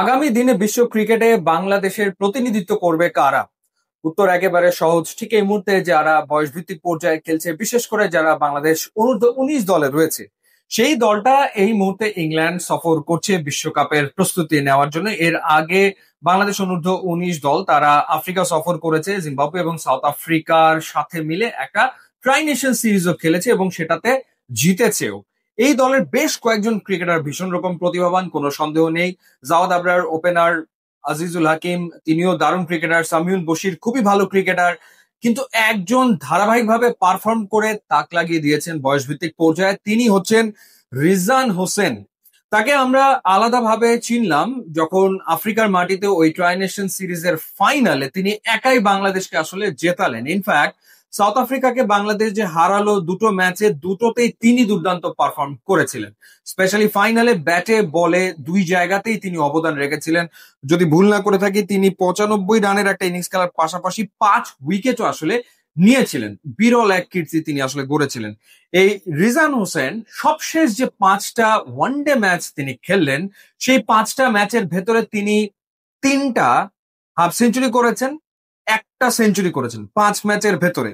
আগামী দিনে বিশ্ব ক্রিকেটে বাংলাদেশের প্রতিনিধিত্ব করবে কারা? উত্তর একেবারে সহজ। ঠিক এই মুহূর্তে যারা বয়সভিত্তিক পর্যায়ে খেলছে, বিশেষ করে যারা বাংলাদেশ অনূর্ধ্ব 19 দলে রয়েছে, সেই দলটা এই মুহূর্তে ইংল্যান্ড সফর করছে বিশ্বকাপের প্রস্তুতি নেওয়ার জন্য। এর আগে বাংলাদেশ অনূর্ধ্ব 19 দল তারা আফ্রিকা সফর করেছে, জিম্বাবুয়ে এবং সাউথ আফ্রিকার সাথে মিলে একটা ট্রাই নেশন সিরিজও খেলেছে এবং সেটাতে জিতেছেও। এই দলের বেশ কয়েকজন ক্রিকেটার ভীষণ রকম প্রতিভাবান, কোনো সন্দেহ নেই। জাওয়াদ আবরার ওপেনার, আজিজুল হাকিম তিনিও দারুণ ক্রিকেটার, সামিউল বশির খুবই ভালো ক্রিকেটার। কিন্তু একজন ধারাবাহিকভাবে পারফর্ম করে তাক লাগিয়ে দিয়েছেন বয়সভিত্তিক পর্যায়ে, তিনি হচ্ছেন রিজান হোসেন। তাকে আমরা আলাদাভাবে চিনলাম যখন আফ্রিকার মাটিতে ওই ট্রাই নেশন সিরিজের ফাইনালে তিনি একাই বাংলাদেশকে আসলে জেতালেন। ইনফ্যাক্ট সাউথ আফ্রিকাকে বাংলাদেশ যে হারালো দুটো ম্যাচে, দুটোতেই তিনি দুর্দান্ত পারফর্ম করেছিলেন। স্পেশালি ফাইনালে ব্যাটে বলে দুই জায়গাতেই তিনি অবদান রেখেছিলেন। যদি ভুল না করে থাকি, তিনি 95 রানের একটা ইনিংস খেলার পাশাপাশি 5 উইকেটও আসলে নিয়েছিলেন। বিরল এক কীর্তি তিনি আসলে গড়েছিলেন। এই রিজান হোসেন সবশেষ যে 5টা ওয়ানডে ম্যাচ তিনি খেললেন, সেই 5টা ম্যাচের ভেতরে তিনি 3টা হাফ সেঞ্চুরি করেছেন, একটা সেঞ্চুরি করেছেন 5 ম্যাচের ভেতরে।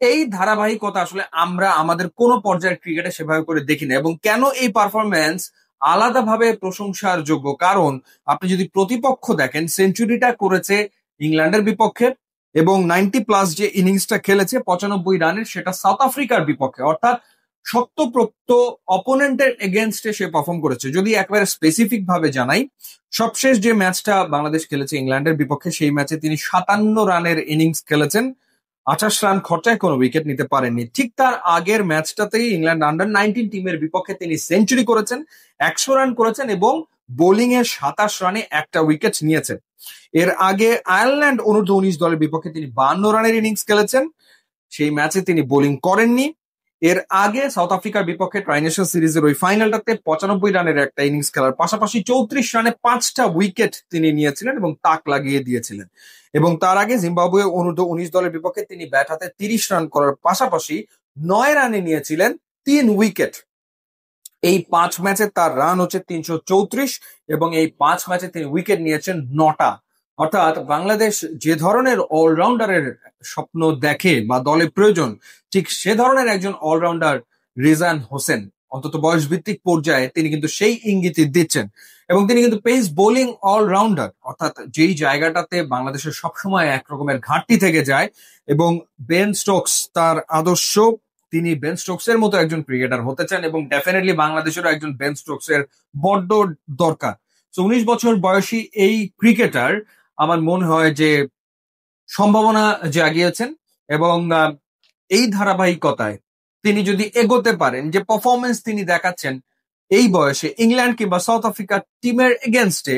এই ধারাবাহিকতা আসলে আমরা আমাদের কোন পর্যায়ের ক্রিকেটে সেভাবে করে দেখি না। এবং কেন এই পারফরমেন্স আলাদাভাবে প্রশংসার যোগ্য, কারণ আপনি যদি প্রতিপক্ষ দেখেন, সেঞ্চুরিটা করেছে ইংল্যান্ডের বিপক্ষে এবং 90+ যে ইনিংসটা খেলেছে 95 রানের, সেটা সাউথ আফ্রিকার বিপক্ষে, অর্থাৎ শক্তপোক্ত অপোনেন্টের এগেনস্টে সে পারফর্ম করেছে। যদি একেবারে স্পেসিফিক ভাবে জানাই, সবশেষ যে ম্যাচটা বাংলাদেশ খেলেছে ইংল্যান্ডের বিপক্ষে, সেই ম্যাচে তিনি 57 রানের ইনিংস খেলেছেন, 28 রান খরচায় কোনো উইকেট নিতে পারেননি। ঠিক তার আগের ম্যাচটাতেই ইংল্যান্ড আন্ডার 19 টিমের বিপক্ষে তিনি সেঞ্চুরি করেছেন, 100 রান করেছেন এবং বোলিং এ 27 রানে একটা উইকেট নিয়েছেন। এর আগে আয়ারল্যান্ড অনূর্ধ্ব 19 দলের বিপক্ষে তিনি 52 রানের ইনিংস খেলেছেন, সেই ম্যাচে তিনি বোলিং করেননি। এর আগে সাউথ আফ্রিকার বিপক্ষে ট্রাই নেশন সিরিজের ওই ফাইনালটাতে 95 রানের একটা ইনিংস খেলার পাশাপাশি 34 রানে 5টা উইকেট তিনি নিয়েছিলেন এবং তাক লাগিয়ে দিয়েছিলেন। এবং তার আগে জিম্বাবুয়ে অনূর্ধ্ব 19 দলের বিপক্ষে তিনি ব্যাট হাতে 30 রান করার পাশাপাশি 9 রানে নিয়েছিলেন 3 উইকেট। এই 5 ম্যাচে তার রান হচ্ছে 334 এবং এই 5 ম্যাচে তিনি উইকেট নিয়েছেন 9টা। অর্থাৎ বাংলাদেশ যে ধরনের অলরাউন্ডারের স্বপ্ন দেখে বা দলে প্রয়োজন, ঠিক সে ধরনের একজন অলরাউন্ডার রিজান হোসেন। অন্তত বয়স ভিত্তিক পর্যায়ে তিনি কিন্তু সেই ইঙ্গিতই দিচ্ছেন। এবং তিনি কিন্তু পেস বোলিং অলরাউন্ডার, অর্থাৎ যেই জায়গাটাতে বাংলাদেশের সবসময় একরকমের ঘাটতি থেকে যায় এবং বেন স্টোকস তার আদর্শ, তিনি বেন স্টোকস এর মতো একজন ক্রিকেটার হতে চান এবং ডেফিনেটলি বাংলাদেশেরও একজন বেন স্টোকস এর বড্ড দরকার। 19 বছর বয়সী এই ক্রিকেটার আমার মনে হয় যে সম্ভাবনা জাগিয়েছেন এবং এই ধারাবাহিকতায় তিনি যদি এগোতে পারেন, যে পারফরমেন্স তিনি দেখাচ্ছেন এই বয়সে ইংল্যান্ড কিংবা সাউথ আফ্রিকা টিমের এগেনস্টে,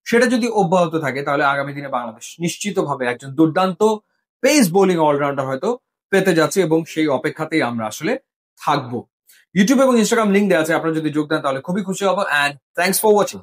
সেটা যদি অব্যাহত থাকে, তাহলে আগামী দিনে বাংলাদেশ নিশ্চিতভাবে একজন দুর্দান্ত পেস বোলিং অলরাউন্ডার হয়তো পেতে যাচ্ছে এবং সেই অপেক্ষাতেই আমরা আসলে থাকবো। ইউটিউব এবং ইনস্টাগ্রাম লিঙ্ক দেওয়া আছে, আপনারা যদি যোগ দেন তাহলে খুবই খুশি হবো। And thanks for watching.